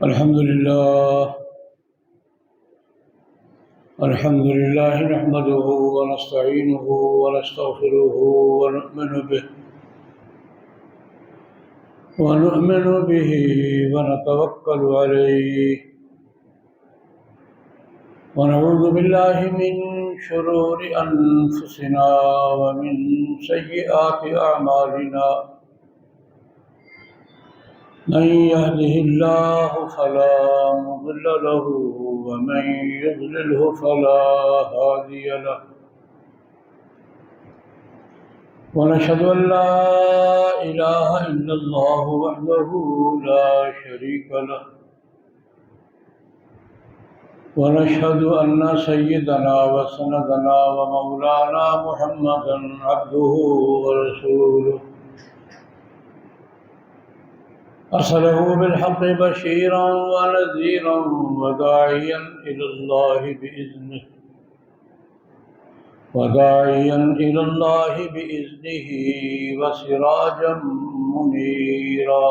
الحمد لله نحمده ونستعينه ونستغفره ونؤمن به ونتوكل عليه ونعوذ بالله من شرور أنفسنا ومن سيئات أعمالنا من يهده الله فلا مضل له ومن يضلله فلا هادي له ونشهد أن لا إله إلا الله وحده لا شريك له ونشهد أن سيدنا وسندنا ومولانا محمدا عبده ورسوله أرسله بالحق بشيرا ونذيرا وداعيا إلى الله بإذنه وسراجا منيرا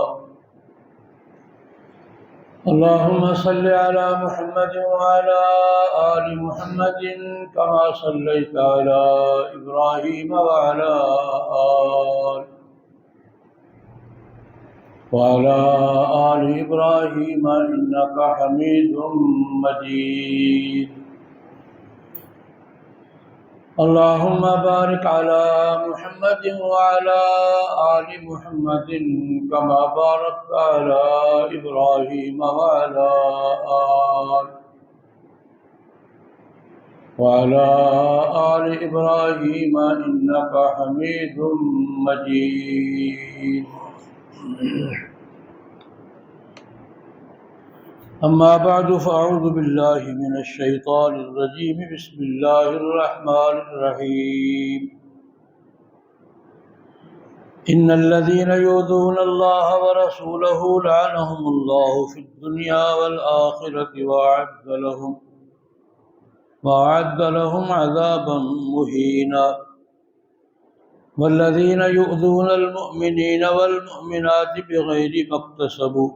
اللهم صل على محمد وعلى آل محمد كما صليت على إبراهيم وعلى آل إبراهيم إنك حميد مجيد اللهم بارك على محمد وعلى آل محمد كما باركت على إبراهيم وعلى آل إبراهيم إنك حميد مجيد أما بعد فأعوذ بالله من الشيطان الرجيم بسم الله الرحمن الرحيم إن الذين يؤذون الله ورسوله لعنهم الله في الدنيا والآخرة وأعد لهم عذابا مهينا والذين يؤذون المؤمنين والمؤمنات بغير ما اكتسبوا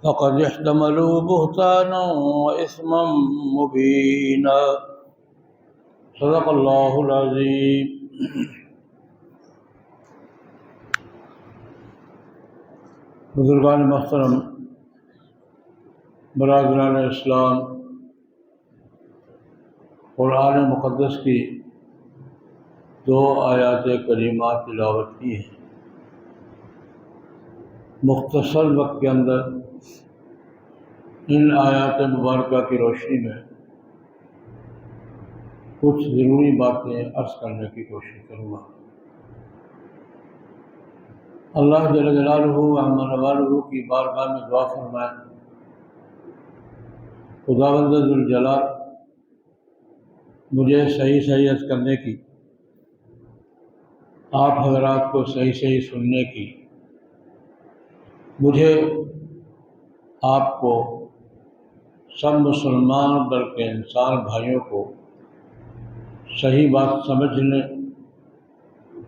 فقد احتملوا بهتانا وإثما مبينا صدق الله العظيم بزرگان محترم، برادران اسلام، قرآن مقدس کی 2 آیات کریمات تلاوت کی ہیں۔ مختصر وقت کے اندر ان آیات مبارکہ کی روشنی میں کچھ ضروری باتیں عرض کرنے کی کوشش کروں گا۔ اللہ جل جلالہ عم نوالہ کی بارگاہ میں دعا فرمائیں، خداوند ذوالجلال مجھے صحیح عرض کرنے کی، آپ حضرات کو صحیح سننے کی، مجھے آپ کو سب مسلمان بلکہ انسان بھائیوں کو صحیح بات سمجھنے،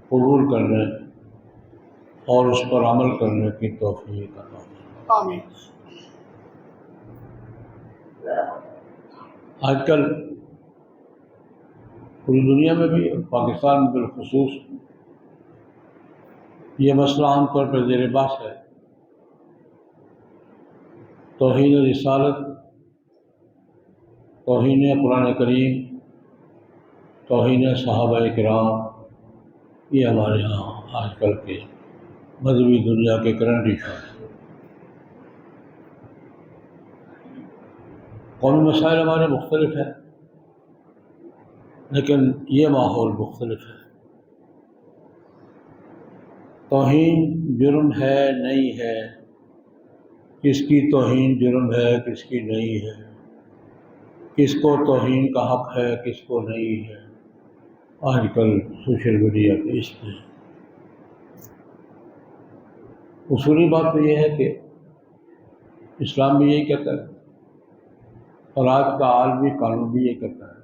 قبول کرنے اور اس پر عمل کرنے کی توفیق عطا فرمائے۔ آمین۔ آج کل پوری دنیا میں بھی، پاکستان میں بالخصوص، یہ مسئلہ عام طور پر زیر بحث ہے۔ توہین رسالت، توہین قرآن کریم، توہین صحابہ کرام، یہ ہمارے ہاں آج کل کے مذہبی دنیا کے کرنٹ ایشو ہیں۔ قومی مسائل ہمارے مختلف ہیں، لیکن یہ ماحول مختلف ہے۔ توہین جرم ہے نہیں ہے، کس کی توہین جرم ہے کس کی نہیں ہے، کس کو توہین کا حق ہے کس کو نہیں ہے، آج کل سوشل میڈیا پہ اس پہ اصولی بات تو یہ ہے کہ اسلام بھی یہی کہتا ہے اور آج کا عالمی قانون بھی یہی کہتا ہے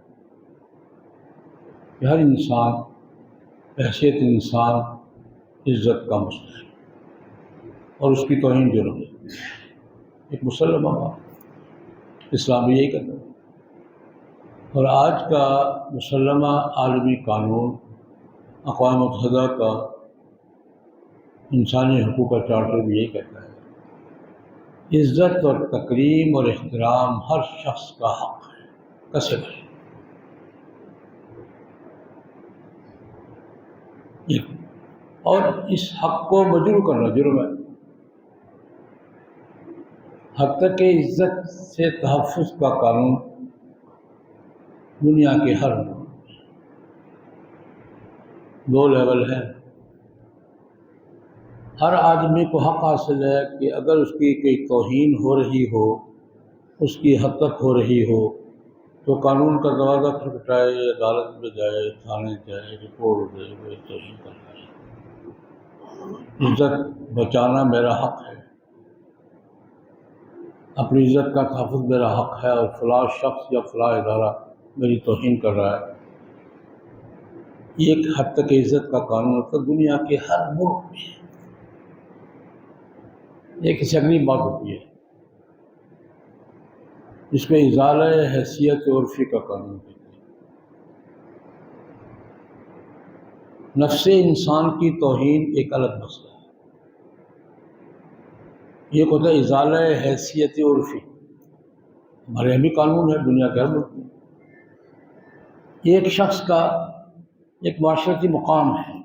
کہ ہر انسان بحیثیت انسان عزت کا مستحق اور اس کی توہین جرم ہے۔ ایک مسلمہ بات، اسلام بھی یہی کہتا ہے۔ اور آج کا مسلمہ عالمی قانون، اقوام متحدہ کا انسانی حقوق کا چارٹر بھی یہی کہتا ہے، عزت اور تکریم اور احترام ہر شخص کا حق ہے، کسے بھائی۔ اور اس حق کو مجروح کرنا جرم ہے۔ حد تک کہ عزت سے تحفظ کا قانون دنیا کے ہر دو لیول ہے۔ ہر آدمی کو حق حاصل ہے کہ اگر اس کی کوئی توہین ہو رہی ہو، اس کی حد تک ہو رہی ہو، تو قانون کا دروازہ کھٹکھٹائے، عدالت میں جائے، تھانے جائے، رپورٹ دے، وہ توہین کرنا ہے۔ عزت بچانا میرا حق ہے، اپنی عزت کا تحفظ میرا حق ہے، اور فلاں شخص یا فلاں ادارہ میری توہین کر رہا ہے۔ یہ ایک حد تک عزت کا قانون ہوتا ہے دنیا کے ہر ملک میں۔ ایک اس اگلی بات ہوتی ہے جس میں ازالہ حیثیت عرفی کا قانون ہے۔ نفس انسان کی توہین ایک الگ مسئلہ ہے، یہ ہوتا ہے ازالہ حیثیت عرفی، ہمارے یہاں بھی قانون ہے دنیا کے ہر ملک میں۔ ایک شخص کا ایک معاشرتی مقام ہے،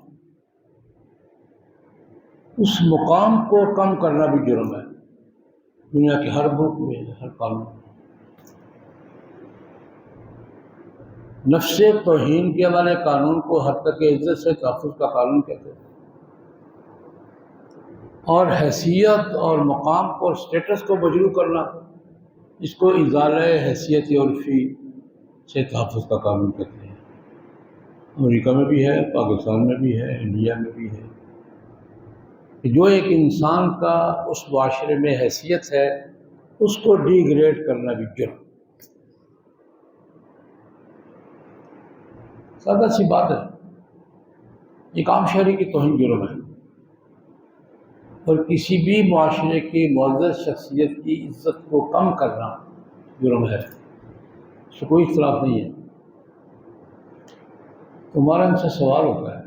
اس مقام کو کم کرنا بھی جرم ہے دنیا کے ہر ملک میں، ہر قانون میں۔ نفس توہین کے والے قانون کو حد تک عزت سے تحفظ کا قانون کہتے ہیں، اور حیثیت اور مقام کو، اسٹیٹس کو مجروح کرنا، اس کو ازالہ حیثیت عرفی سے تحفظ کا قانون کہتے ہیں۔ امریکہ میں بھی ہے، پاکستان میں بھی ہے، انڈیا میں بھی ہے۔ جو ایک انسان کا اس معاشرے میں حیثیت ہے، اس کو ڈی گریڈ کرنا بھی جرم۔ سادہ سی بات ہے، ایک عام شہری کی توہین جرم ہے، اور کسی بھی معاشرے کی معزز شخصیت کی عزت کو کم کرنا جرم ہے، اس سے کوئی اختلاف نہیں ہے۔ تمہارا ان سے سوال ہوتا ہے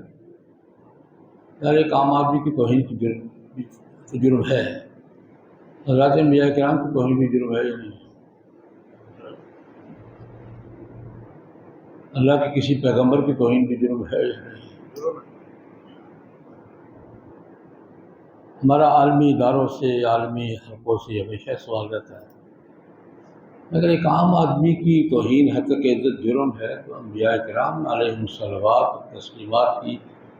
یار ایک عام آدمی کی توہین کی جرم ہے، حضرات انبیاء کرام کی توہین بھی جرم ہے یا نہیں؟ اللہ کے کسی پیغمبر کی توہین بھی جرم ہے یا نہیں؟ ہمارا عالمی اداروں سے، عالمی حلقوں سے ہمیشہ سوال رہتا ہے، اگر ایک عام آدمی کی توہین حد تک عزت جرم ہے تو انبیاء کرام علیہم الصلوات و تسلیمات کی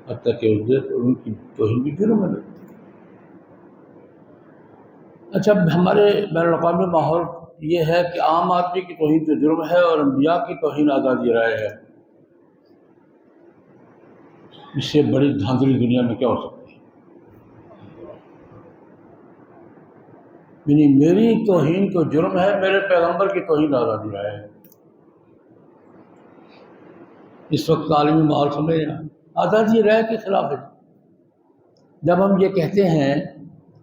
حد تک عزت اور ان کی توہین بھی جرم ہے۔ اچھا، ہمارے بین الاقوامی ماحول یہ ہے کہ عام آدمی کی توہین تو جرم ہے اور انبیاء کی توہین آزادی رائے ہے، اس سے بڑی دھاندلی دنیا میں کیا ہو سکتی ہے؟ یعنی میری توہین تو جرم ہے، میرے پیغمبر کی توہین آزادی رائے ہے۔ اس وقت عالمی ماحول سمجھ رہے ہیں، آزادی رائے کے خلاف ہے۔ جب ہم یہ کہتے ہیں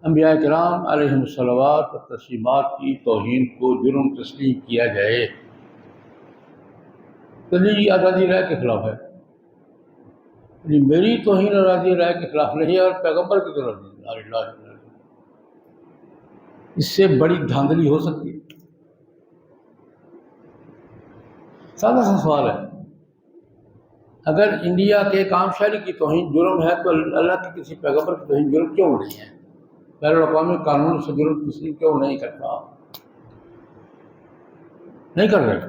انبیاء کرام علیہم الصلوات و تسلیمات کی توہین کو جرم تسلیم کیا جائے تو یہ آزادی رائے کے خلاف ہے، یعنی میری توہین آزادی رائے کے خلاف نہیں ہے اور پیغمبر کی طرف نہیں۔ اس سے بڑی دھاندلی ہو سکتی ہے؟ سادہ سا سوال ہے، اگر انڈیا کے ایک عام شہری کی توہین جرم ہے تو اللہ کے کسی پیغمبر کی توہین جرم کیوں نہیں ہے؟ بین الاقوامی قانون سے جرم تسلیم کیوں نہیں کرتا؟ نہیں کر رہے،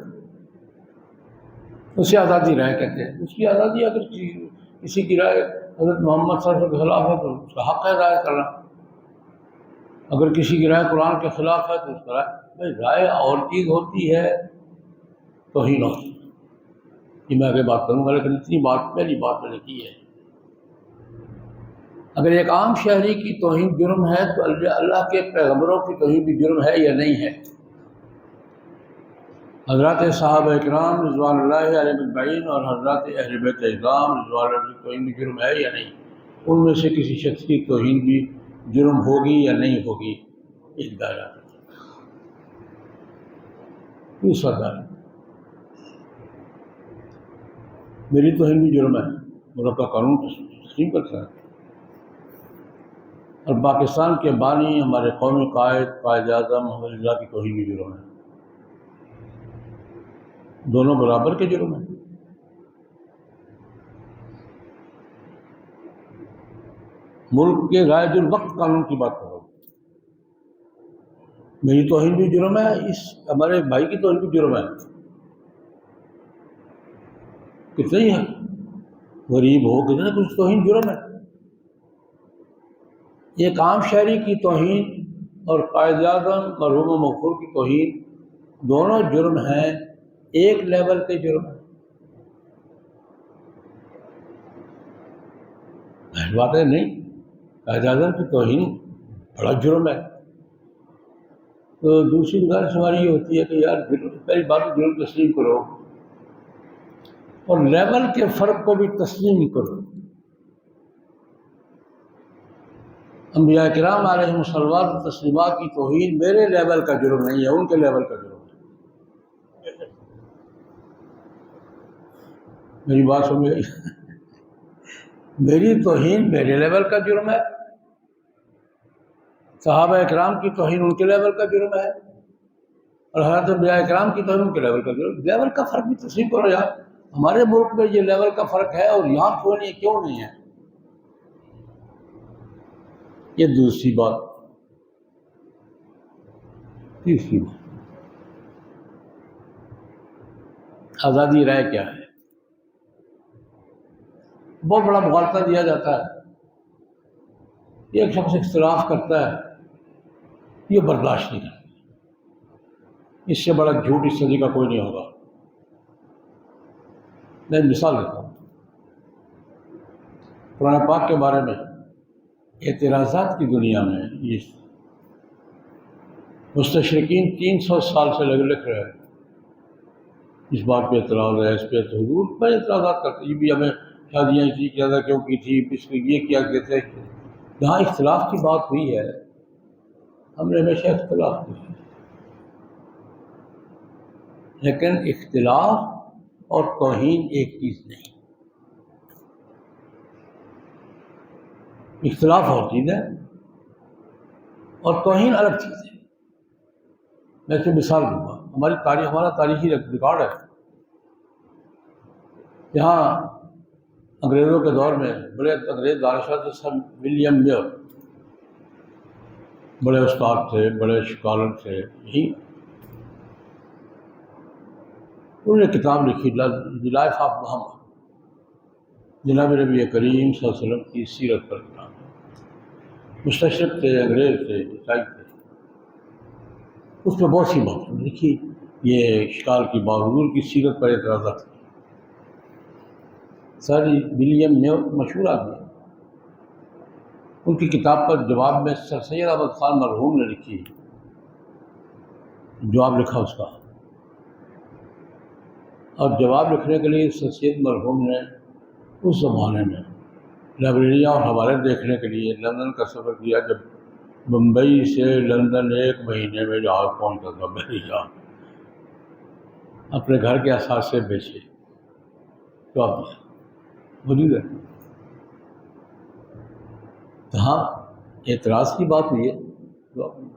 اسے آزادی رائے کہتے ہیں۔ اس کی آزادی، اگر کسی کی رائے حضرت محمد صلی اللہ علیہ وسلم کے خلاف ہے تو اس کا حق ہے رائے کرنا، اگر کسی کی رائے قرآن کے خلاف ہے تو اس کا رائے اور چیز ہوتی ہے، توہین ہوتی ہے۔ یہ میں آگے بات کروں گا، لیکن اتنی بات پہلی بات میں نے کی ہے، اگر ایک عام شہری کی توہین جرم ہے تو اللہ کے پیغمبروں کی توہین بھی جرم ہے یا نہیں ہے؟ حضرات صحابہ کرام رضوان اللہ علیہم اجمعین اور حضرات اہل بیت اعظام رضوان اللہ علیہ کی توہین بھی جرم ہے یا نہیں؟ ان میں سے کسی شخص کی توہین بھی جرم ہوگی یا نہیں ہوگی؟ ایک دائرہ۔ تیسرا دائرہ میری توہین بھی جرم ہے، ملک کا قانون تسلیم کرتا ہے، اور پاکستان کے بانی ہمارے قومی قائد اعظم محمد اللہ کی توہین بھی جرم ہے، دونوں برابر کے جرم ہیں۔ ملک کے رائج الوقت قانون کی بات کر رہا ہوں، میری توہین بھی جرم ہے، اس ہمارے بھائی کی توہین بھی جرم ہے۔ کتنے ہی ہیں، غریب ہو کتنے کچھ توہین جرم ہے۔ ایک عام شہری کی توہین اور قائد اعظم مرحوم و مغفور کی توہین دونوں جرم ہیں، ایک لیول کے جرم ہیں۔ بات ہے نہیں، قائد اعظم کی توہین بڑا جرم ہے۔ تو دوسری گزارش ہماری یہ ہوتی ہے کہ یار پہلی بات جرم تسلیم کرو اور لیول کے فرق کو بھی تسلیم کرو۔ انبیاء کرام علیہم الصلوات و تسلیمات کی توہین میرے لیول کا جرم نہیں ہے، ان کے لیول کا جرم ہے۔ میری بات سمجھ گئی؟ میری توہین میرے لیول کا جرم ہے، صحابہ اکرام کی توہین ان کے لیول کا جرم ہے، اور حضرت انبیاء اکرام کی توہین ان کے لیول کا جرم ہے۔ لیول کا فرق بھی تسلیم کرو یار، ہمارے ملک میں یہ لیول کا فرق ہے اور یہاں کیوں نہیں ہے؟ یہ دوسری بات۔ تیسری بات، آزادی رائے کیا ہے؟ بہت بڑا مغالطہ دیا جاتا ہے، ایک شخص اختلاف کرتا ہے، یہ برداشت نہیں کرتا، اس سے بڑا جھوٹ اس صدی کا کوئی نہیں ہوگا۔ میں مثال دیتا ہوں، قرآن پاک کے بارے میں اعتراضات کی دنیا میں یہ مستشرقین 300 سال سے لکھ رہے ہیں، اس بات پہ اعتراض ہے، اس پہ حضور پہ اعتراضات کرتے، یہ بھی ہمیں شادیاں کی زیادہ کیوں کی تھی، اس کو یہ کیا کہتے ہیں۔ جہاں اختلاف کی بات ہوئی ہے ہم نے ہمیشہ اختلاف کیا ہے، لیکن اختلاف اور توہین ایک چیز نہیں، اختلاف اور چیز ہے اور توہین الگ چیز ہے۔ میں اسے مثال دوں گا، ہمارا تاریخی ریکارڈ ہے، یہاں انگریزوں کے دور میں بڑے انگریز بادشاہ تھے سر ولیم میئر، بڑے استاد تھے، بڑے اسکالر تھے، یہی انہوں نے کتاب لکھی دی لائف آف محمد، جناب نبی کریم صلی اللہ علیہ وسلم کی سیرت پر کتاب، مستشرق تھے، انگریز تھے، عیسائی تھے، اس میں بہت سی باتیں لکھی، یہ اشکال کی بات، حضور کی سیرت پر اعتراضات۔ سر ولیم میئر مشہور آدمی، ان کی کتاب پر جواب میں سر سید احمد خان مرحوم نے لکھی، جواب لکھا اس کا، اور جواب لکھنے کے لیے سر سید مرحوم نے اس زمانے میں لائبریریاں اور حوالے دیکھنے کے لیے لندن کا سفر کیا، جب بمبئی سے لندن 1 مہینے میں جہاز پہنچتا تھا، بحری جہاز، اپنے گھر کے اثاثے بیچے، جواب دیا موجود ہے۔ ہاں اعتراض کی بات ہوئی ہے، جواب دیا۔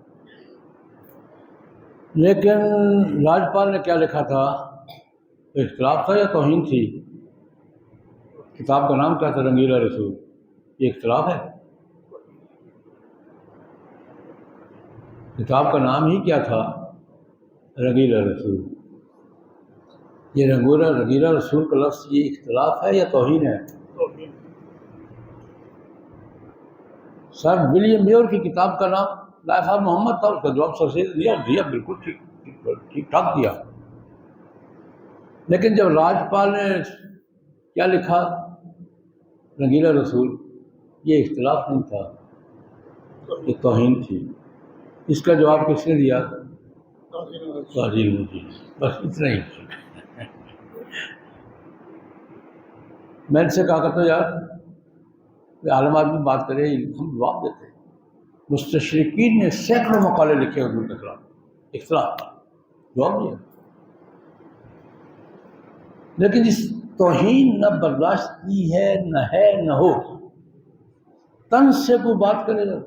لیکن راجپال نے کیا لکھا تھا؟ اختلاف تھا یا توہین تھی؟ کتاب کا نام کیا تھا؟ رنگیلا رسول، یہ اختلاف ہے؟ کتاب کا نام ہی کیا تھا؟ رنگیلا رسول۔ یہ رنگیلا رسول کا لفظ یہ اختلاف ہے یا توہین ہے؟ سر ولیم میئر کی کتاب کا نام لائف آف محمد تھا، اس کا جواب سر سے دیا بالکل ٹھیک ٹھاک دیا۔ لیکن جب راجپال نے کیا لکھا رنگیلا رسول، یہ اختلاف نہیں تھا، یہ توہین تھی، اس کا جواب کس نے دیا؟ قاضی المجید، بس اتنا ہی۔ میں ان سے کہا کرتا ہوں یار عالم آدمی بات کرے ہم جواب دیتے ہیں۔ مستشرقین نے سینکڑوں مقالے لکھے حضور کے خلاف، اختلاف کا جواب دیا۔ لیکن جس توہین نہ برداشت کی ہے نہ ہو، تن سے کوئی بات کرے گا،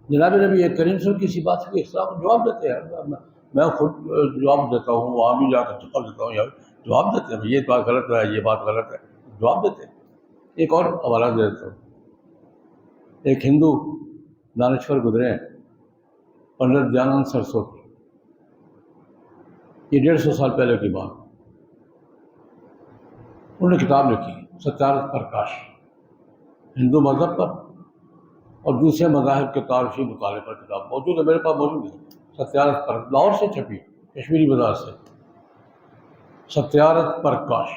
جناب نبی کریم صلی اللہ علیہ وسلم کسی بات کے اختلاف جواب دیتے ہیں. میں خود جواب دیتا ہوں، وہاں بھی جا کر جواب دیتا ہوں، یا جواب دیتے ہیں یہ بات غلط ہے، یہ بات غلط ہے، جواب دیتے ہیں. ایک اور حوالہ دے دیتا ہوں. ایک ہندو دانشور گزرے ہیں، پنڈت دیانند سرسوتی. یہ 150 سال پہلے کی بات. انہوں نے کتاب لکھی ستیارتھ پرکاش، ہندو مذہب پر اور دوسرے مذاہب کے تاریخی مطالعے پر. کتاب موجود ہے، میرے پاس موجود ہے. ستیارتھ پر، لاہور سے چھپی، کشمیری بازار سے. ستیارتھ پرکاش.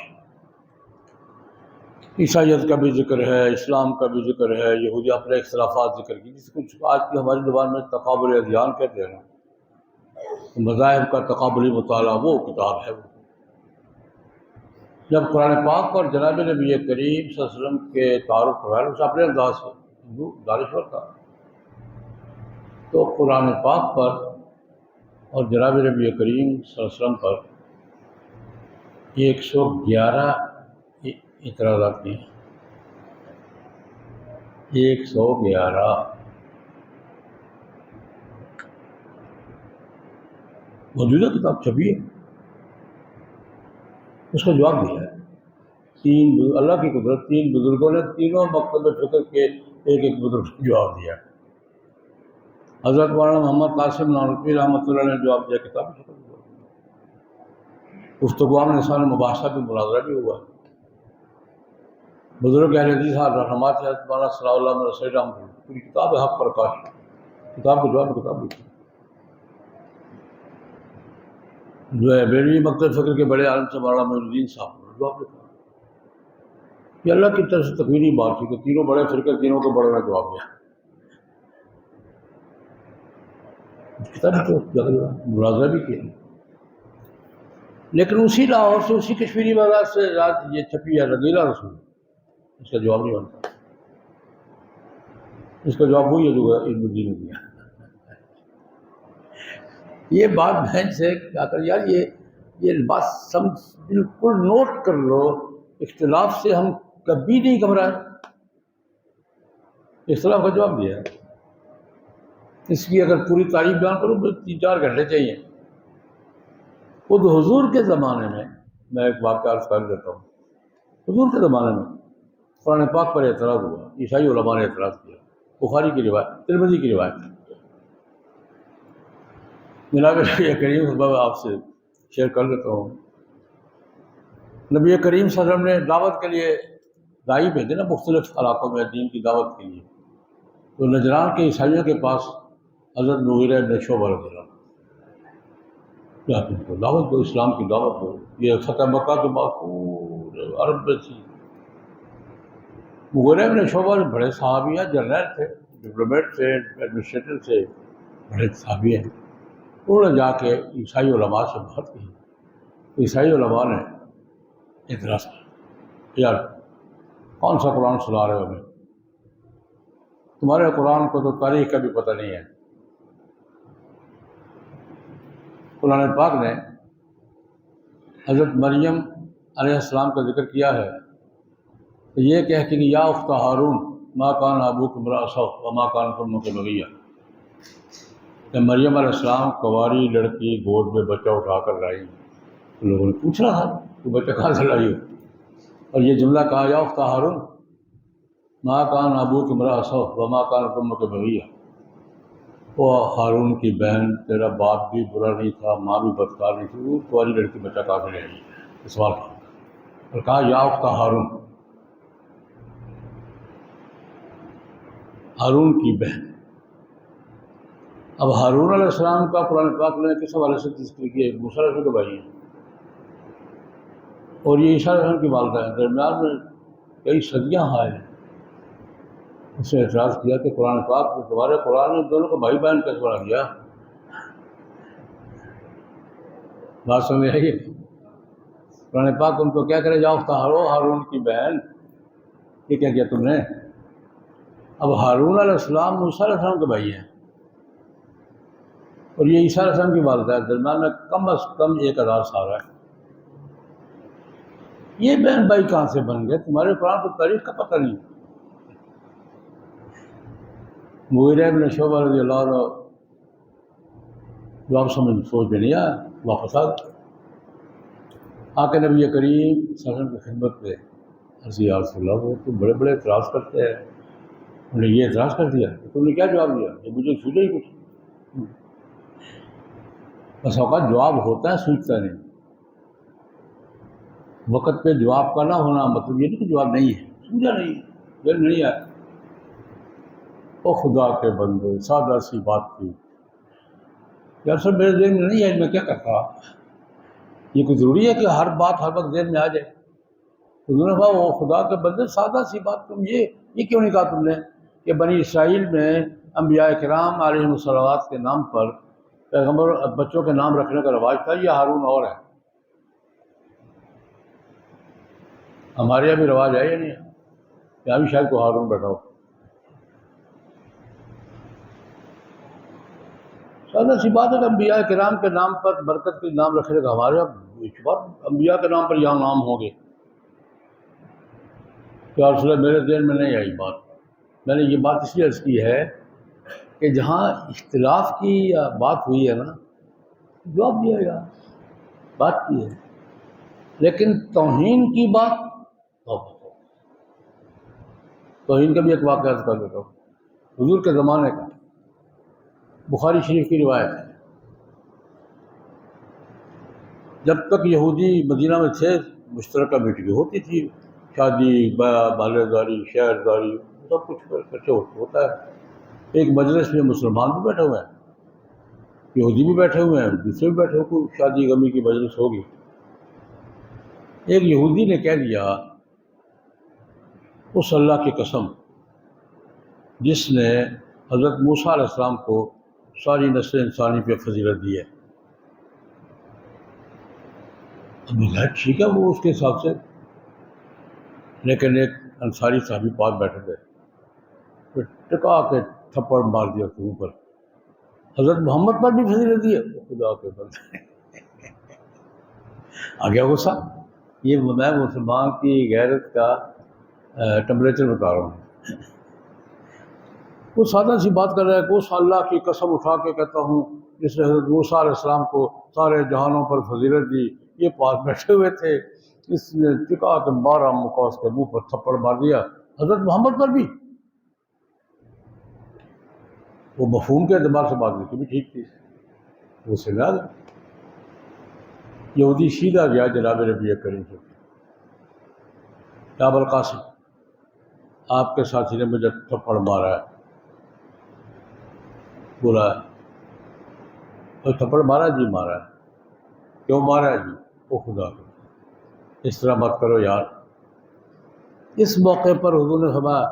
عیسائیت کا بھی ذکر ہے، اسلام کا بھی ذکر ہے، یہودی اپنے اختلافات ذکر کی، جس کو آج کی ہماری زبان میں تقابل ادیان کہتے ہیں. مذاہب کا تقابلی مطالعہ وہ کتاب ہے. جب قرآن پاک پر جناب نبی کریم صلی اللہ علیہ وسلم کے تعارف کروایا اس اپنے انداز سے، ہندو دانشور تھا، تو قرآن پاک پر اور جناب نبی کریم صلی اللہ علیہ وسلم پر 111 اعتراضات کی. 111 موجودہ کتاب چھپی ہے، اس کا جواب دیا ہے. اللہ کی قدرت، 3 بزرگوں نے تینوں مکتب فکر کے ایک بزرگ نے جواب دیا. حضرت مولانا محمد قاسم نانوتوی رحمۃ اللہ نے جواب دیا، کتاب کی شکل میں. گفتگو میں نسان مباحثہ بھی، مناظرہ بھی ہوا. بزرگ اہل حدیث رحمات حضرت مولانا صلاح اللہ علیہ وسلم پوری کتاب ہے حق پرکاش. کتاب کے جواب کتاب لکھی جو ہے بیروی مکتب فکر کے بڑے عالم سے مولانا معین الدین صاحب نے جواب لکھا. یہ اللہ کی طرف سے تقریری بات تھی کہ تینوں بڑے فرقے، تینوں کو بڑوں نے جواب دیا. کتاب تو مناظرہ بھی کیا. لیکن اسی لاہور سے، اسی کشمیری بازار سے یہ چھپی ہے رنگیلا رسول. اس کا جواب نہیں بنتا. اس کا جواب وہی ہے جو علم الدین نے دیا. یہ بات بہن سے کیا کر یار، یہ بات سمجھ بالکل نوٹ کر لو. اختلاف سے ہم کبھی نہیں گھبرائے. اختلاف کا جواب دیا ہے. اس کی اگر پوری تعریف بیان کروں تو 3-4 گھنٹے چاہیے. خود حضور کے زمانے میں ایک واقعہ عرض کر دیتا ہوں. حضور کے زمانے میں قرآن پاک پر اعتراض ہوا. عیسائی علماء نے اعتراض کیا. بخاری کی روایت، ترمذی کی روایت. جناب نبی کریم صلی اللہ علیہ وسلم آپ سے شیئر کر لیتا ہوں. نبی کریم صلی اللہ علیہ وسلم نے دعوت کے لیے داعی بھیجے نا مختلف علاقوں میں دین کی دعوت کے لیے. تو نجران کے عیسائیوں کے پاس حضرت مغیرہ بن شعبہ رضی اللہ کیا تم کو دعوت دو، اسلام کی دعوت دو. یہ فتح مکہ کے بعد پورے عرب میں تھی. مغیرہ بن شعبہ بڑے صحابی ہیں، جرنیل تھے، ڈپلومیٹ تھے، ایڈمنسٹریٹر تھے، بڑے صحابی ہیں. انہوں نے جا کے عیسائی علماء سے بات کی. عیسائی علماء نے اعتراض کیا، یار کون سا قرآن سنا رہے ہو ہمیں؟ تمہارے قرآن کو تو تاریخ کا بھی پتہ نہیں ہے. قرآن پاک نے حضرت مریم علیہ السلام کا ذکر کیا ہے تو یہ کہہ کہ یا اخت ہارون ما کان ابوک امرأ سوء وما کانت امک بغیہ، کہ مریم علیہ السلام کنواری لڑکی گود میں بچہ اٹھا کر لائی. لوگوں نے پوچھ رہا تھا کہ بچہ کہاں سے لائی ہو، اور یہ جملہ کہا یا اخت ہارون ما کان ابوک امرأ سوء وما کانت امک بغیہ. وہ ہارون کی بہن، تیرا باپ بھی برا نہیں تھا، ماں بھی بدکار نہیں تھی، وہ کنواری لڑکی بچہ کہاں سے لے آئی؟ سوال کیا اور کہا یا اخت ہارون، ہارون کی بہن. اب ہارون علیہ السلام کا قرآن پاک نے کس حوالے سے تذکر کیا؟ موسیٰ علیہ السلام کے بھائی ہیں اور یہ عیسیٰ علیہ السلام کی والدہ ہیں. درمیان میں کئی صدیاں حائل ہیں. اس نے اعتراض کیا کہ قرآن پاک کو تمہارے قرآن میں دونوں کو بھائی بہن کیسے بنا دیا؟ بات سمجھ آئی؟ قرآن پاک ان کو کیا کرے، جاؤ ہارون کی بہن. یہ کیا کیا تم نے؟ اب ہارون علیہ السلام موسیٰ علیہ السلام کے بھائی ہیں اور یہ عیسیٰ علیہ السلام کی والدہ ہے. درمیان میں کم از کم 1000 سال ہے. یہ بہن بھائی کہاں سے بن گئے؟ تمہارے قرآن کو تاریخ کا پتہ نہیں۔ مغیرہ بن شعبہ رضی اللہ عنہ جواب سمجھ سوچ میں نہیں آیا، واپس آ گئے آ کے نبی کریم صلی اللہ علیہ وسلم کی خدمت پہ عرض یا رسول اللہ وہ تو بڑے بڑے اعتراض کرتے ہیں، انہوں نے یہ اعتراض کر دیا، تم نے کیا جواب دیا؟ یہ مجھے سوچا ہی کچھ۔ بس اوقات جواب ہوتا ہے، سوچتا نہیں۔ وقت پہ جواب کا نہ ہونا مطلب یہ نہیں کہ جواب نہیں ہے، سوچا نہیں، دل نہیں آیا۔ او خدا کے بندے، سادہ سی بات تھی یار، سر میرے ذہن میں نہیں ہے، میں کیا کرتا؟ یہ کوئی ضروری ہے کہ ہر بات ہر وقت ذہن میں آ جائے؟ انہوں نے کہا وہ خدا کے بندے، سادہ سی بات، تم یہ کیوں نہیں کہا تم نے کہ بنی اسرائیل میں انبیاء کرام علیہ الصلوات کے نام پر پیغمبر بچوں کے نام رکھنے کا رواج تھا، یہ ہارون اور ہے؟ ہمارے یہاں بھی رواج ہے یا نہیں ہے؟ یہاں بھی شاید کوئی ہارون بیٹھا ہو۔ سادہ سی بات ہے کہ انبیاء کرام کے نام پر برکت کے نام رکھنے کا ہمارے یہاں انبیاء کے نام پر یہاں نام ہوں گے۔ کیا رسول اللہ میرے ذہن میں نہیں آئی بات؟ میں نے یہ بات اس لیے عرض کی ہے کہ جہاں اختلاف کی بات ہوئی ہے نا، جواب دیا گیا، بات کی ہے، لیکن توہین کی بات، توہین کا بھی ایک واقعہ کر دیتا ہوں، حضور کے زمانے کا، بخاری شریف کی روایت ہے۔ جب تک یہودی مدینہ میں تھے مشترکہ میٹنگیں ہوتی تھی، شادی، بیاہ، بالے داری، شہر داری، سب کچھ اکٹھے ہوتا ہے۔ ایک مجلس میں مسلمان بھی بیٹھے ہوئے ہیں، یہودی بھی بیٹھے ہوئے ہیں، دوسرے بھی بیٹھے ہوئے، کوئی شادی غمی کی مجلس ہوگی۔ ایک یہودی نے کہہ دیا اس اللہ کی قسم جس نے حضرت موسیٰ علیہ السلام کو ساری نسل انسانی پہ فضیلت دی ہے۔ اب میں ٹھیک ہے وہ اس کے حساب سے، لیکن ایک انصاری صحابی پاس بیٹھے تھے، پھر ٹکا کے تھپڑ مار دیا اس کے اوپر، حضرت محمد پر بھی فضیلت دی ہے؟ خدا کے بندے آ گیا غصہ۔ یہ میں مسلمان کی غیرت کا ٹمپریچر بتا رہا ہوں۔ وہ سادہ سی بات کر رہا ہے کہ اس اللہ کی قسم اٹھا کے کہتا ہوں جس نے حضرت موسیٰ علیہ السلام کو سارے جہانوں پر فضیلت دی، یہ پاس بیٹھے ہوئے تھے، اس نے ٹکا کے 12 مکہ اس کے منہ پر تھپڑ مار دیا، حضرت محمد پر بھی۔ وہ مفہوم کے اعتبار سے بات لکھی بھی ٹھیک تھی، وہ سے یاد یہودی سیدھا گیا جناب نبی کریم سے، یا ابو القاسم آپ کے ساتھی نے مجھے تھپڑ مارا ہے، بولا اور تھپڑ مارا؟ جی مارا ہے۔ کیوں مارا ہے؟ جی او خدا کو اس طرح مت کرو یار۔ اس موقع پر حضور نے فرمایا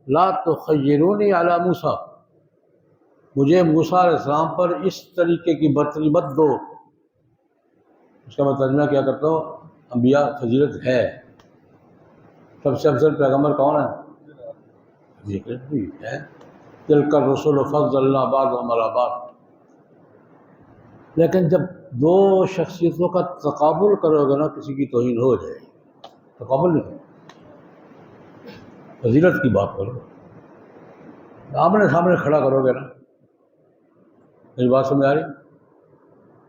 لا تخیرونی علی موسیٰ، مجھے موسیٰ علیہ السلام پر اس طریقے کی برتری مت دو۔ اس کا میں ترجمہ کیا کرتا ہوں، انبیاء فضیلت ہے، سب سے افضل پیغمبر کون ہے؟ ذکر بھی ہے، تلک الرسل فضلنا بعضهم علی بعض۔ لیکن جب دو شخصیتوں کا تقابل کرو گے نا، کسی کی توہین ہو جائے گی، تقابل نہیں کرو، فضیلت کی بات کرو، آمنے سامنے کھڑا کرو گے نا۔ میری بات سمجھ آ رہی؟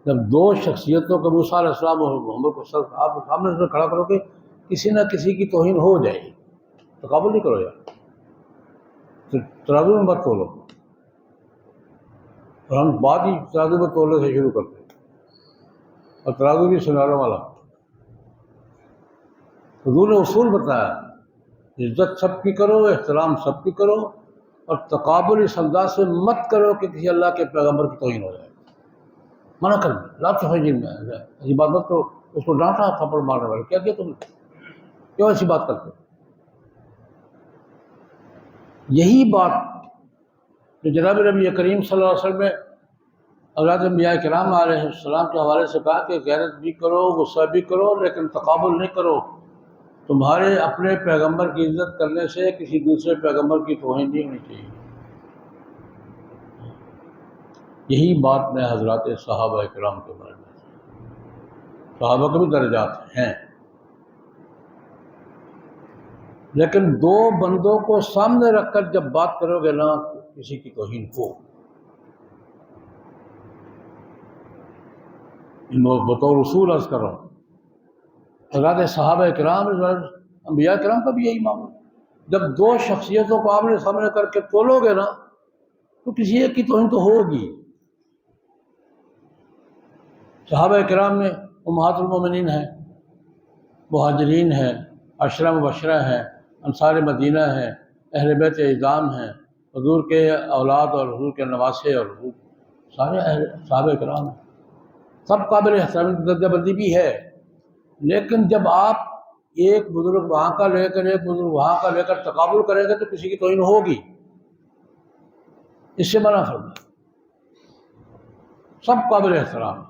جب دو شخصیتوں کو موسیٰ علیہ السلام اور محمد کو آپ سامنے سے کھڑا کرو گے، کسی نہ کسی کی توہین ہو جائے گی، تقابل نہیں کرو یار، ترازو میں مت تولو۔ اور ہم بات ہی ترازو میں تولنے سے شروع کرتے ہیں، اور ترازو بھی سناروں والا۔ حضور نے اصول بتایا، عزت سب کی کرو، احترام سب کی کرو، اور تقابل اس انداز سے مت کرو کہ کسی اللہ کے پیغمبر کی توہین ہو جائے، منع کر دیں، لا تخیرونی میں ایسی بات مت کرو۔ اس کو ڈانٹا تھپڑ مارنے والے، کیا تم نے، کیوں ایسی بات کرتے؟ یہی بات جو جناب نبی کریم صلی اللہ علیہ وسلم نے حضرات انبیاء کرام علیہ السلام کے حوالے سے کہا کہ غیرت بھی کرو، غصہ بھی کرو، لیکن تقابل نہیں کرو۔ تمہارے اپنے پیغمبر کی عزت کرنے سے کسی دوسرے پیغمبر کی توہین نہیں ہونی چاہیے۔ یہی بات میں حضرات صحابہ کرام کے بارے میں، صحابہ کے بھی درجات ہیں، لیکن دو بندوں کو سامنے رکھ کر جب بات کرو گے نا کسی کی توہین ہو، بطور اصول عرض کر رہا ہوں، حضرات صحابہ کرام انبیاء کرام کا بھی یہی معاملہ، جب دو شخصیتوں کو آمنے سامنے کر کے تولو گے نا تو کسی ایک کی توہین تو ہوگی۔ صحابہ کرام میں امہات المومنین ہیں، مہاجرین ہیں، عشرہ مبشرہ ہیں، انصار مدینہ ہیں، اہل بیت اعظام ہیں، حضور کے اولاد اور حضور کے نواسے اور حضور سارے صحابہ کرام ہیں، سب قابل احترام کی درجہ بندی بھی ہے۔ لیکن جب آپ ایک بزرگ وہاں کا لے کر ایک بزرگ وہاں کا لے کر تقابل کریں گے تو کسی کی توہین ہوگی، اس سے منع فرمائیں، سب قابل احترام۔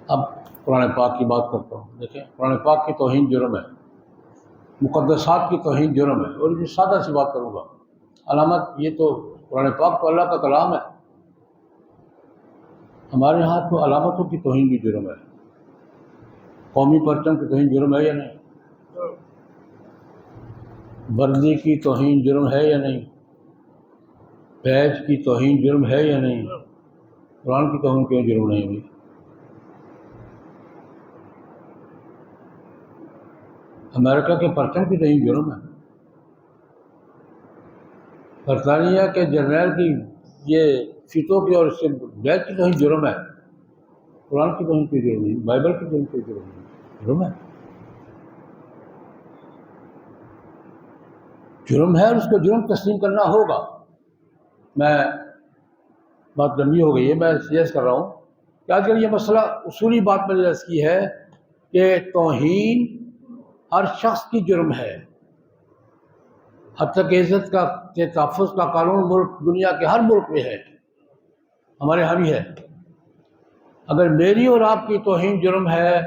اب قرآن پاک کی بات کرتا ہوں، دیکھیں قرآن پاک کی توہین جرم ہے، مقدسات کی توہین جرم ہے، اور یہ سادہ سی بات کروں گا، علامت یہ تو قرآن پاک تو اللہ کا کلام ہے، ہمارے ہاں تو علامتوں کی توہین بھی جرم ہے، قومی پرچم کی توہین جرم ہے یا نہیں، وردی کی توہین جرم ہے یا نہیں، بیج کی توہین جرم ہے یا نہیں، قرآن کی توہین کیوں جرم نہیں ہوئی؟ امریکہ کے پرچم کی توہین جرم ہے، برطانیہ کے جرنیل کی یہ فیتوں کی اور اس سے بیج کی توہین جرم ہے، قرآن کی توہین کیوں جرم نہیں، بائبل کی توہین کیوں جرم نہیں؟ جرم ہے، جرم ہے اور اس کو جرم تسلیم کرنا ہوگا۔ میں بات لمبی ہو گئی ہے، میں سیریس کر رہا ہوں کہ آج کل یہ مسئلہ اصولی بات میں نے عرض کی ہے کہ توہین ہر شخص کی جرم ہے، حتیٰ کہ عزت کا کے تحفظ کا قانون ملک دنیا کے ہر ملک میں ہے، ہمارے یہاں بھی ہے۔ اگر میری اور آپ کی توہین جرم ہے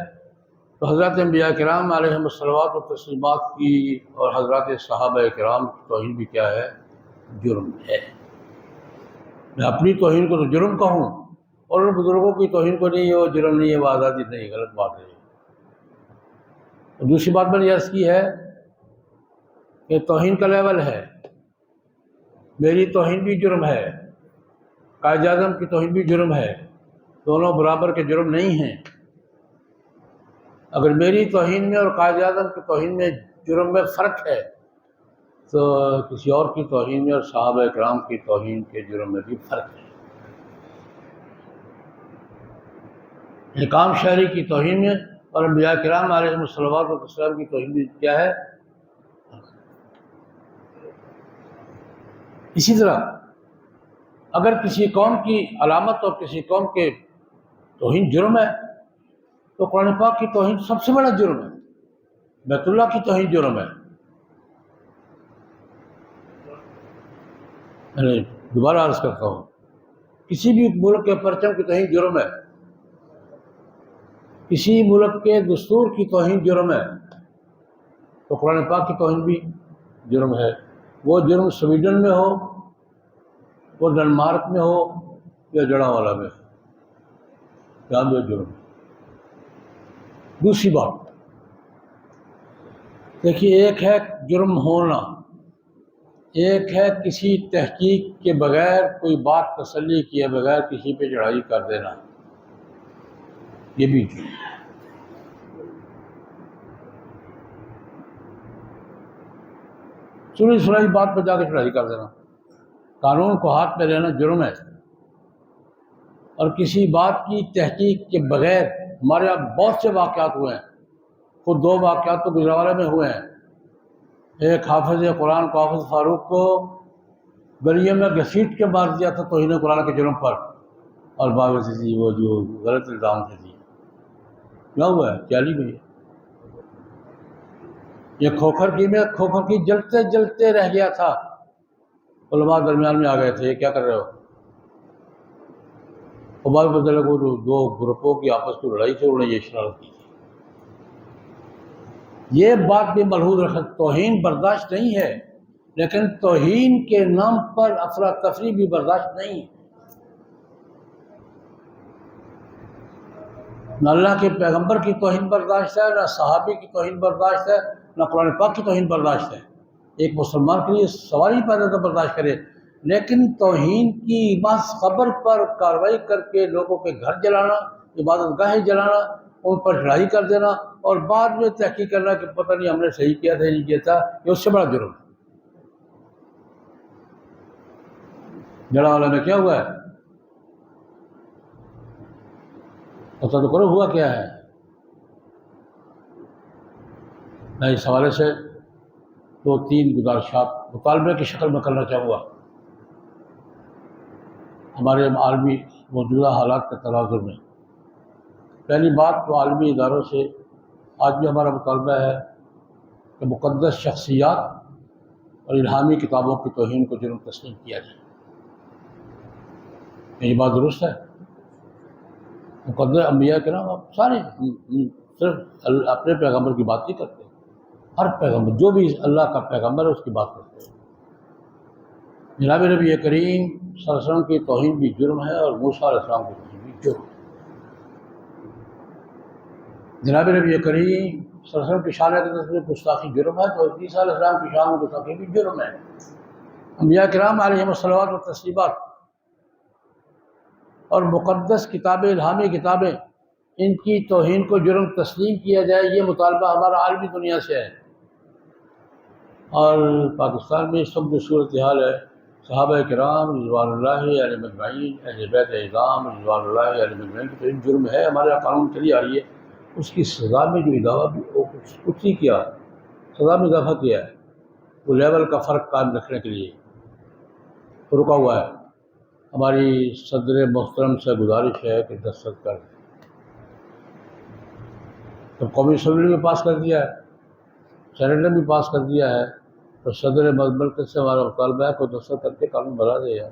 تو حضرات انبیاء کرام علیہم الصلوات و تسلیمات کی اور حضرات صحابہ کرام کی توہین بھی کیا ہے؟ جرم ہے۔ میں اپنی توہین کو تو جرم کہوں اور ان بزرگوں کی توہین کو نہیں، وہ جرم نہیں ہے، وہ آزادی نہیں، غلط بات ہے۔ اور دوسری بات میں نے عرض کی ہے کہ توہین کا لیول ہے، میری توہین بھی جرم ہے، قائد اعظم کی توہین بھی جرم ہے، دونوں برابر کے جرم نہیں ہیں۔ اگر میری توہین میں اور قائد اعظم کی توہین میں جرم میں فرق ہے تو کسی اور کی توہین میں اور صحابہ کرام کی توہین کے جرم میں بھی فرق ہے۔ حکام شہری کی توہین میں اور انبیاء کرام علیہم الصلوات والسلام کی توہین میں کیا ہے؟ اسی طرح اگر کسی قوم کی علامت اور کسی قوم کے توہین جرم ہے تو قرآن پاک کی توہین سب سے بڑا جرم ہے، بیت اللہ کی توہین جرم ہے۔ میں دوبارہ عرض کرتا ہوں، کسی بھی ملک کے پرچم کی توہین جرم ہے، کسی ملک کے دستور کی توہین جرم ہے، تو قرآن پاک کی توہین بھی جرم ہے۔ وہ جرم سویڈن میں ہو، وہ ڈنمارک میں ہو یا جڑاوالا میں ہو، یہاں بھی جرم ہے۔ دوسری بات دیکھیے، ایک ہے جرم ہونا، ایک ہے کسی تحقیق کے بغیر کوئی بات تسلی کیے بغیر کسی پہ چڑھائی کر دینا، یہ بھی جرم ہے۔ سنی سنائی بات پہ جا کے چڑھائی کر دینا، قانون کو ہاتھ میں لینا جرم ہے، اور کسی بات کی تحقیق کے بغیر ہمارے یہاں بہت سے واقعات ہوئے ہیں، خود دو واقعات تو گجرانوالہ میں ہوئے ہیں۔ ایک حافظ قرآن کو، حافظ فاروق کو گلیے میں گھسیٹ کے مار دیا تھا توہین قرآن کے جرم پر، اور باوجود جی وہ جو غلط الزام تھے جی کیا ہوا ہے؟ کیا لی گئی؟ یہ کھوکھر کی جلتے جلتے رہ گیا تھا، علماء درمیان میں آ گئے تھے، یہ کیا کر رہے ہو؟ اور بعد پتہ لگا وہ دو گروپوں کی آپس کی لڑائی سے انہوں نے یہ شرارت کی تھی۔ یہ بات بھی ملحوظ رکھیں، توہین برداشت نہیں ہے، لیکن توہین کے نام پر افراتفری بھی برداشت نہیں ہے۔ نہ اللہ کے پیغمبر کی توہین برداشت ہے، نہ صحابی کی توہین برداشت ہے، نہ قرآن پاک کی توہین برداشت ہے۔ ایک مسلمان کے لیے سوال ہی پیدا تو برداشت کرے، لیکن توہین کی بس خبر پر کارروائی کر کے لوگوں کے گھر جلانا، عبادت گاہیں جلانا، ان پر چڑھائی کر دینا اور بعد میں تحقیق کرنا کہ پتہ نہیں ہم نے صحیح کیا تھا نہیں کیا تھا، یہ اس سے بڑا جرم ہے۔ جڑا والا میں کیا ہوا ہے پتہ تو کرو ہوا کیا ہے۔ میں اس حوالے سے 2-3 گزارشات مطالبے کی شکل میں کرنا چاہوں گا۔ ہمارے عالمی موجودہ حالات کے تناظر میں پہلی بات تو عالمی اداروں سے آج بھی ہمارا مطالبہ ہے کہ مقدس شخصیات اور الہامی کتابوں کی توہین کو جرم تسلیم کیا جائے۔ یہ بات درست ہے؟ مقدس انبیاء کے نام سارے صرف اپنے پیغمبر کی بات نہیں کرتے، ہر پیغمبر جو بھی اللہ کا پیغمبر ہے اس کی بات کرتے ہیں۔ جناب نبی کریم صلی اللہ علیہ وسلم کی توہین بھی جرم ہے اور موسیٰ علیہ السلام کی توہین بھی جرم ہے۔ جناب نبی کریم صلی اللہ علیہ وسلم کی شان کے تصویر گستاخی جرم ہے تو عیسیٰ علیہ السلام کی شان گستاخی بھی جرم ہے۔ انبیاء کرام علیہم الصلوات و تسلیمات اور مقدس کتابیں، الہامی کتابیں، ان کی توہین کو جرم تسلیم کیا جائے، یہ مطالبہ ہمارا عالمی دنیا سے ہے۔ اور پاکستان میں اس وقت جو صورتحال ہے، صحابہ کرام رضوان اللہ علیہم اجمعین، اہل بیت اعظام رضوان اللہ علیہم اجمعین کی توہین جرم ہے، ہمارے قانون چلی آ رہی ہے۔ اس کی سزا میں جو اضافہ بھی کچھ نہیں کیا، سزا میں اضافہ کیا ہے، وہ لیول کا فرق قائم رکھنے کے لیے رکا ہوا ہے۔ ہماری صدر محترم سے گزارش ہے کہ دستخط کر تو قومی اسمبلی میں پاس کر دیا ہے، سینیٹ نے بھی پاس کر دیا ہے، تو صدر مملکت سے ہمارا مطالبہ ہے کہ دستخط کر کے قانون بنا دے یار،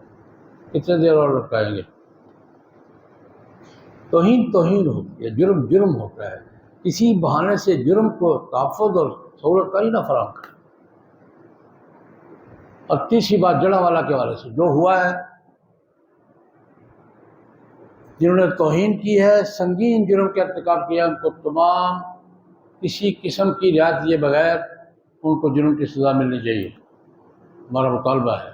کتنے دیر اور لٹکائیں گے؟ توہین ہوتی ہے، جرم ہوتا ہے، کسی بہانے سے جرم کو تحفظ اور سہولت کا ہی نہ فراہم کرے۔ اور تیسری بات جڑا والا کے حوالے سے جو ہوا ہے، جنہوں نے توہین کی ہے، سنگین جرم کا ارتکاب کیا، ان کو تمام کسی قسم کی رعایت دیے بغیر ان کو جرم کی سزا ملنی چاہیے، ہمارا مطالبہ ہے۔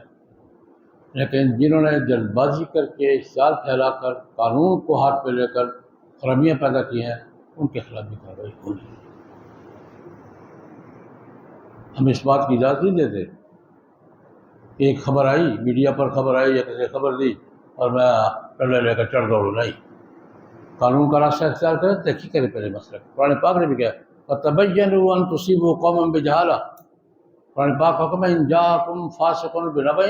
لیکن جنہوں نے جلد بازی کر کے اشتعال پھیلا کر قانون کو ہاتھ پہ لے کر خرابیاں پیدا کی ہیں، ان کے خلاف بھی کارروائی ہونی ہے۔ ہم اس بات کی اجازت نہیں دیتے کہ ایک خبر آئی، میڈیا پر خبر آئی یا کسی خبر دی اور میں پہلے لے کر چڑھ دوڑوں، نہیں، قانون کا راستہ اختیار کریں، تحقیق کریں پہلے مسئلہ۔ قرآن پاک نے بھی کہا فَتَبَيَّنُوا أَن تُصِيبُوا قَوْمًا بِجَهَالَةٍ، قرآن پاک حکم ہے إِن جَاءَكُمْ فَاسِقٌ بِنَبَإٍ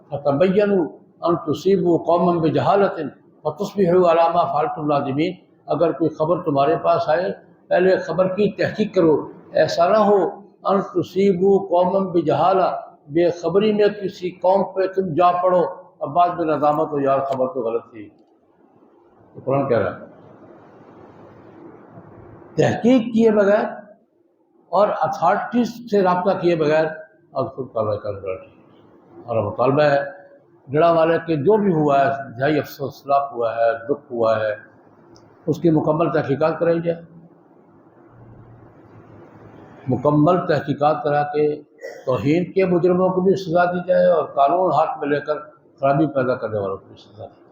فَتَبَيَّنُوا أَن تُصِيبُوا قَوْمًا بِجَهَالَةٍ فَتُصْبِحُوا عَلَىٰ مَا فَعَلْتُمْ نَادِمِينَ۔ اگر کوئی خبر تمہارے پاس آئے، پہلے خبر کی تحقیق کرو، ایسا نہ ہو ان تصیبوا قوما بجہالہ، بے خبری میں کسی قوم پہ تم جا پڑو اور بعد میں ندامت ہو یار خبر تو غلط تھی۔ تو قرآن کہہ رہا ہے تحقیق کیے بغیر اور اتھارٹیز سے رابطہ کیے بغیر اور خود کارروائی کرنا چاہیے۔ اور مطالبہ ہے جڑا والے کے جو بھی ہوا ہے، انتہائی افسوسناک ہوا ہے، دکھ ہوا ہے، اس کی مکمل تحقیقات کرائی جائے، مکمل تحقیقات کرا کے توہین کے مجرموں کو بھی سزا دی جائے اور قانون ہاتھ میں لے کر خرابی پیدا کرنے والوں کو بھی سزا دی جائے۔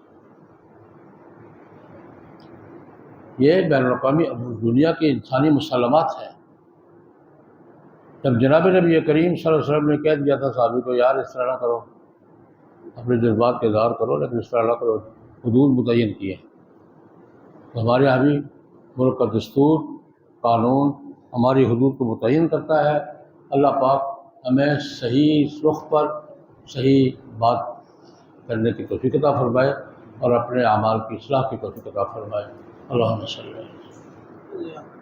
یہ بین الاقوامی دنیا کے انسانی مسلمات ہیں۔ جب جناب نبی کریم صلی اللہ علیہ وسلم نے کہہ دیا تھا صحابی کو یار اس طرح نہ کرو، اپنے جذبات کا اظہار کرو لیکن اس طرح نہ کرو، حدود متعین کیے، تو ہمارے یہاں بھی ملک کا دستور، قانون ہماری حدود کو متعین کرتا ہے۔ اللہ پاک ہمیں صحیح رخ پر صحیح بات کرنے کی توفیق عطا فرمائے اور اپنے اعمال کی اصلاح کی توفیق عطا فرمائے۔ اللہم صلی اللہ علیہ وسلم۔